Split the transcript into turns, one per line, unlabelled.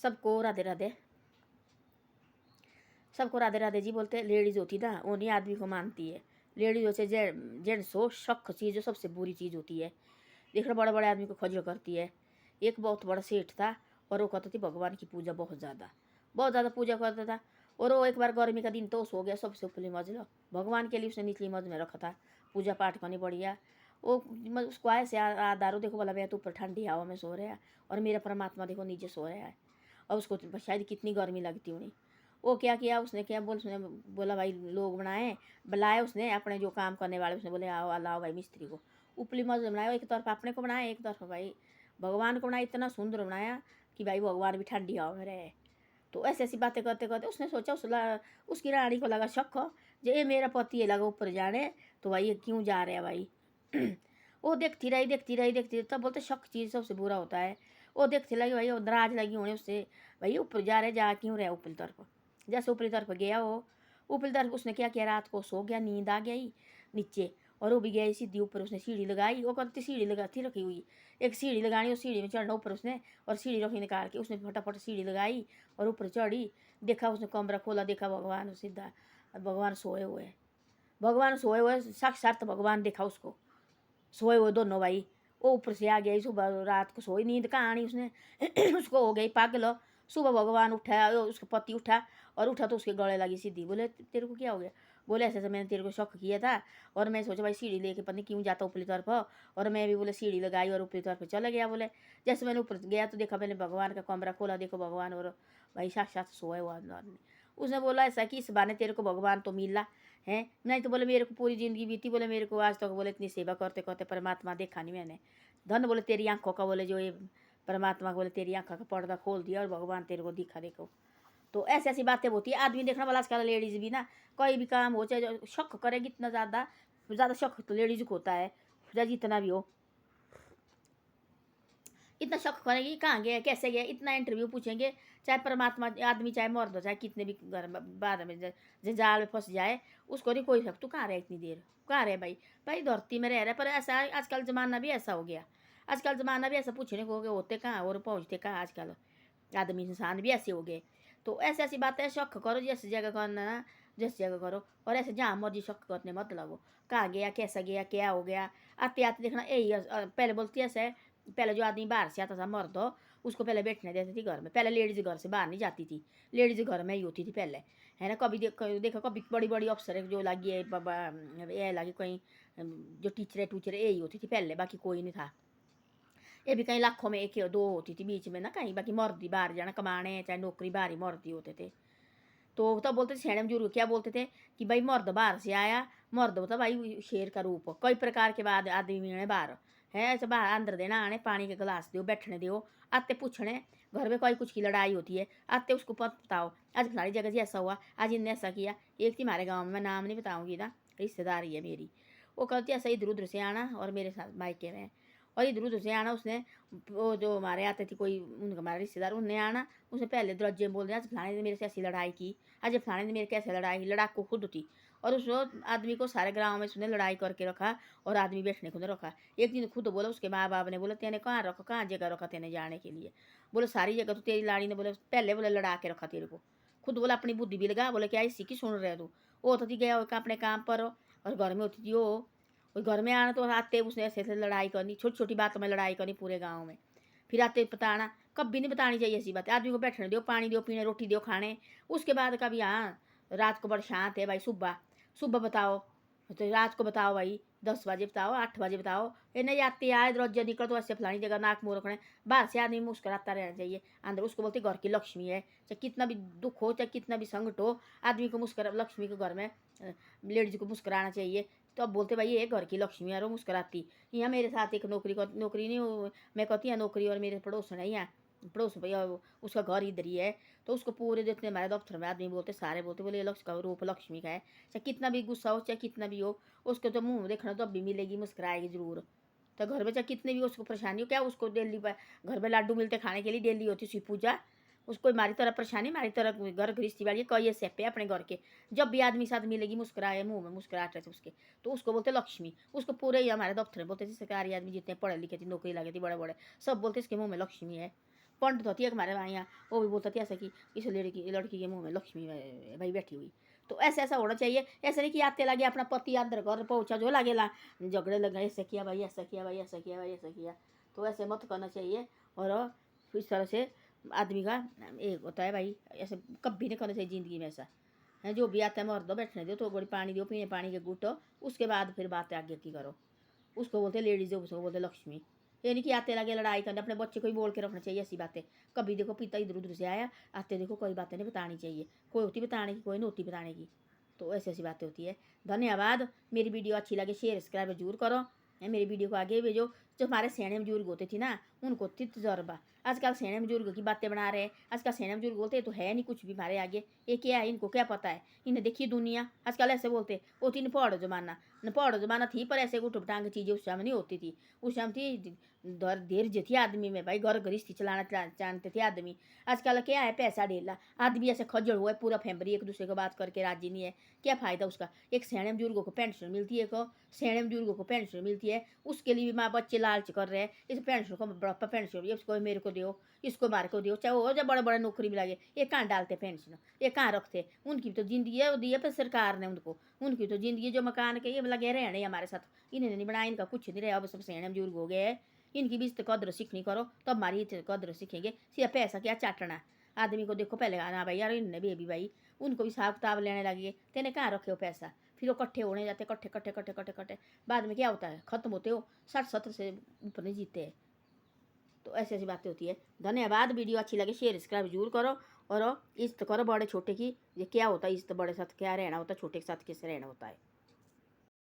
सबको राधे राधे। सबको राधे राधे जी बोलते हैं। लेडीज होती ना वो नहीं आदमी को मानती है। लेडीज होते जेंट्स हो शक चीज़ जो सबसे बुरी चीज़ होती है। देखना बड़े बड़े आदमी को खजल करती है। एक बहुत बड़ा सेठ था और वो कहता थी भगवान की पूजा बहुत ज़्यादा पूजा करता था। और वो एक बार गर्मी का दिन तो सो गया सबसे ऊपरी मंजिल, भगवान के लिए उसने निचली मंजिल में रखा था पूजा पाठ करनी बढ़िया। वो उसको आए से दारू देखो बोला मैं तो ऊपर ठंडी हवा में सो रहा और मेरा परमात्मा देखो नीचे सो रहा है। और उसको शायद कितनी गर्मी लगती होनी। वो क्या किया उसने उसने बोला भाई लोग बनाए बुलाए उसने अपने जो काम करने वाले उसने बोले आओ लाओ भाई मिस्त्री को। उपली मंजिल बनाया एक तरफ अपने को बनाया एक तरफ भाई भगवान को बनाया। इतना सुंदर बनाया कि भाई भगवान भी ठंडी हवा में रहे। तो ऐसी ऐसी बातें करते करते उसने सोचा उसकी रानी को लगा शक जो ये मेरा पति ये लगा ऊपर जाने तो भाई ये क्यों जा रहे हैं भाई। वो देखती रही तब बोलते शक चीज़ सबसे बुरा होता है। वो देखती लगी भाई नाराज लगी होने उससे भाई ऊपर जा रहे जा क्यों रहे ऊपरी तरफ। जैसे ऊपरी तरफ गया वो ऊपरी तरफ उसने क्या किया रात को सो गया नींद आ गई नीचे और वो भी गया सीधी ऊपर उसने सीढ़ी लगाई। वो करती सीढ़ी लगाती रखी हुई एक सीढ़ी लगानी और सीढ़ी में चढ़ना ऊपर उसने और सीढ़ी रखी निकाल के उसने फटाफट सीढ़ी लगाई और ऊपर चढ़ी। देखा उसने कमरा खोला देखा भगवान सीधा भगवान सोए हुए साक्षात भगवान देखा उसको सोए हुए दोनों भाई। वो ऊपर से आ गया सुबह रात को सोई नींद कहाँ आनी उसने उसको हो गई पागल। सुबह भगवान उठा उसका पति उठा और उठा तो उसके गले लगी सीधी। बोले तेरे को क्या हो गया। बोले ऐसे मैंने तेरे को शक किया था और मैं सोचा भाई सीढ़ी लेके पता नहीं क्यों जाता ऊपरी तरफ और मैं भी बोले सीढ़ी लगाई और ऊपरी तरफ चला गया। बोले जैसे मैंने ऊपर गया तो देखा मैंने भगवान का कमरा खोला देखो भगवान और भाई साक्षात सोए हुआ अंदर। उसने बोला ऐसा कि इस बहाने तेरे को भगवान तो मिला है नहीं तो बोले मेरे को पूरी ज़िंदगी बीती बोले मेरे को आज तक बोले इतनी सेवा करते करते परमात्मा देखा नहीं मैंने। धन बोले तेरी आंखों का बोले जो ये परमात्मा बोले तेरी आंखों का पर्दा खोल दिया और भगवान तेरे को दिखा देखो। तो ऐसी ऐसी बातें होती है आदमी देखना वाला आजकल लेडीज़ भी ना कोई भी काम हो चाहे शक करेगी इतना ज़्यादा शक तो लेडीज़ को होता है चाहे जितना भी हो इतना शक करेंगे कहाँ गए कैसे गए इतना इंटरव्यू पूछेंगे। चाहे परमात्मा आदमी चाहे मर्द हो चाहे कितने भी घर में बाद में जाल में फंस जाए उसको नहीं कोई शक तू कहाँ रहे इतनी देर कहाँ रहे भाई। भाई धरती में रह रहे पर ऐसा आजकल ज़माना भी ऐसा हो गया। आजकल ज़माना भी ऐसा पूछने को हो गया होते कहाँ और पहुँचते कहाँ आजकल आदमी इंसान भी ऐसे हो गए। तो ऐसी ऐसी बातें शक करो जैसी जगह करना ना जिस जगह करो और ऐसे जहाँ मर्जी शक करने मत लगो कहाँ गया कैसा गया क्या हो गया। आते आते देखना यही पहले बोलती ऐसे पहले जो आदमी बाहर से आता था मर्द हो उसको पहले बैठने देती थी घर में। पहले लेडीज़ घर से बाहर नहीं जाती थी लेडीज़ घर में ही होती थी पहले है ना। कभी देखो कभी बड़ी बड़ी अफसर जो लगी है बाबा ये लगी कहीं जो टीचर टूचर यही होती थी पहले बाकी कोई नहीं था। ये भी कहीं लाखों में एक दो होती थी बीच में ना कहीं बाकी मर्द ही बाहर जाना कमाने चाहे नौकरी बाहर ही मर्द ही होते थे। तो तब बोलते थे सेणे बुजुर्ग क्या बोलते थे कि भाई मर्द बाहर से आया मर्द होता भाई शेर का रूप कई प्रकार के बाद आदमी मिलने बाहर है ऐसे बाहर अंदर देना आने पानी के गिलास दो बैठने दो आते पूछने घर में कोई कुछ की लड़ाई होती है आते उसको बताओ आज फलानी जगह से ऐसा हुआ आज इनने ऐसा किया। एक थी हमारे गाँव में मैं नाम नहीं बताऊँगी ना रिश्तेदारी है मेरी वो कहती ऐसा इधर उधर से आना और मेरे साथ मायके में और इधर उधर से आना उसने वो जो हमारे आते थे कोई उनका हमारे रिश्तेदार उनने आना उसने पहले दरवाजे में बोल दिया आज फलाने ने मेरे से ऐसी लड़ाई की आज फलाने ने मेरे कैसे लड़ाई लड़ाकू खुद थी और उस आदमी को सारे गाँव में उसने लड़ाई करके रखा और आदमी बैठने को नहीं रखा। एक दिन खुद बोला उसके माँ बाप ने बोला तेने कहाँ रखा कहाँ जगह रखा तेने जाने के लिए। बोले सारी जगह तो तेरी लाड़ी ने बोले पहले बोले लड़ा के रखा तेरे को खुद बोला अपनी बुद्धि भी लगा बोले क्या इसी की सुन रहे तू। वो तो थी गया अपने काम पर और घर में होती थी वो और घर में आना तो आते उसने ऐसे ऐसे लड़ाई करनी छोटी छोटी बातों में लड़ाई करनी पूरे गाँव में। फिर आते बताना कभी नहीं बतानी चाहिए ऐसी बात आदमी को बैठने दो पानी दो पीने रोटी दो खाने उसके बाद कभी हाँ रात को बड़ शांत है भाई सुबह सुबह बताओ तो रात को बताओ भाई 10 बजे बताओ 8 बजे बताओ ये नहीं आते आए दरवाजे निकल तो ऐसे फलानी जगह नाक मुँह रखने बाहर से आदमी मुस्कुराता रहना चाहिए अंदर उसको बोलते घर की लक्ष्मी है चाहे कितना भी दुख हो चाहे कितना भी संकट हो आदमी को मुस्कुरा लक्ष्मी के घर में लेडीज को मुस्कुराना चाहिए। तो अब बोलते भाई ये घर की लक्ष्मी है और मुस्कुराती। यहाँ मेरे साथ एक नौकरी नहीं मैं कहती है नौकरी और मेरे पड़ोसन है यहाँ पड़ोस भैया उसका घर इधर ही है तो उसको पूरे जितने हमारे दफ्तर में आदमी बोलते सारे बोलते बोले लक्ष्य का रूप लक्ष्मी का है चाहे कितना भी गुस्सा हो चाहे कितना भी हो उसको तो मुंह देखना तो अब भी मिलेगी मुस्कुराएगी जरूर। तो घर में चाहे कितने भी उसको परेशानी हो क्या उसको डेली घर में लड्डू मिलते खाने के लिए डेली होती सी पूजा उसको हमारी तरह परेशानी हमारी तरह घर गृहस्थी वाली कई ऐसे पे अपने घर के जब भी आदमी साथ मिलेगी मुस्कुराए मुंह में मुस्कुराहट रहते उसके तो उसको बोलते लक्ष्मी। उसको पूरे ही हमारे दफ्तर में बोलते थे सरकारी आदमी जितने पढ़े लिखे थे नौकरी लगे थी बड़े बड़े सब बोलते इसके मुंह में लक्ष्मी है पंडित होती है हमारे वहाँ यहाँ, वो भी बोलता था ऐसा कि इस लड़की के मुंह में लक्ष्मी भाई बैठी हुई। तो ऐसा ऐसा होना चाहिए। ऐसा नहीं कि आते लगे अपना पति अंदर घर पहुँचा जो लगेला झगड़े लगा, ऐसा किया भाई, ऐसा किया भाई, ऐसा किया भाई, ऐसा किया। तो ऐसे मत करना चाहिए। और इस तरह से आदमी का एक होता है भाई, ऐसे कभी नहीं करना चाहिए ज़िंदगी में ऐसा है। जो भी आता है मर दो, बैठने दो, तो गोड़ी पानी दो, पीने पानी के घूटो, उसके बाद फिर बात आगे की करो। उसको बोलते लेडीज, उसको बोलते लक्ष्मी। ये नहीं कि आते लगे लड़ाई करने, अपने बच्चे को ही बोल के रखना चाहिए ऐसी बातें। कभी देखो पिता इधर उधर से आया, आते देखो कोई बातें नहीं बतानी चाहिए, कोई होती बताने की, कोई नहीं होती बताने की। तो ऐसी ऐसी बातें होती है। धन्यवाद। मेरी वीडियो अच्छी लगे शेयर सब्सक्राइब जरूर करो। मेरी वीडियो को आगे भेजो। जो हमारे सैने बुजुर्ग होते थे ना, उनको थी तजर्बा। आजकल सैने बुजुर्ग की बातें बना रहे हैं। आजकल सैने बुजुर्ग बोलते तो है नहीं कुछ भी हमारे आगे, ये क्या है, इनको क्या पता है, इन्हें देखिए दुनिया। आजकल ऐसे बोलते वो थी पहाड़ो जमाना, पहाड़ो जमाना थी, पर ऐसे उठ टांग चीज़ें उस समय नहीं होती थी। उस समय थी धैर्य थी आदमी में भाई, घर गृहस्थी चलाना जानते थे आदमी। आजकल क्या है, पैसा ढेला, आदमी ऐसे खजड़ हुआ है, पूरा फैमिली एक दूसरे को बात करके राजी नहीं है। क्या फ़ायदा उसका। एक सैने बुजुर्गों को पेंशन मिलती है, को सैने बुजुर्गों को पेंशन मिलती है, उसके लिए भी माँ बच्चे लालच कर रहे हैं, इस पेंशन को बड़प्पा पेंशन इसको मेरे को दो, इसको मारे को दो, चाहे वो जब बड़े बड़े नौकरी में लगे, ये कहाँ डालते पेंशन, ये कहाँ रखते। उनकी तो ज़िंदगी है, वो दी है पर सरकार ने उनको, उनकी तो ज़िंदगी जो मकान के ये लगे रहने हमारे साथ, इन्हें नहीं बनाया, इनका कुछ नहीं रहा। अब सब सैने बुजुर्ग हो गए हैं, इनकी भी कद्र सीखनी करो, तब हमारी कद्र सीखेंगे। सिर्फ पैसा क्या चाटना आदमी को। देखो पहले ना भाई यार, इनने भी भाई उनको भी हिसाब किताब लेने लगे, तेने कहाँ रखे हो पैसा, फिर वो इकट्ठे होने जाते, इकट्ठे इकट्ठे इकट्ठे इकट्ठे इकट्ठे, बाद में क्या होता है, खत्म होते हो 60-70 से ऊपर नहीं जीते हैं। तो ऐसी ऐसी बातें होती है। धन्यवाद। वीडियो अच्छी लगे शेयर सब्सक्राइब जरूर करो। और इज्जत करो बड़े छोटे की। ये क्या होता है इज्जत, बड़े साथ क्या रहना होता है, छोटे के साथ कैसे रहना होता है।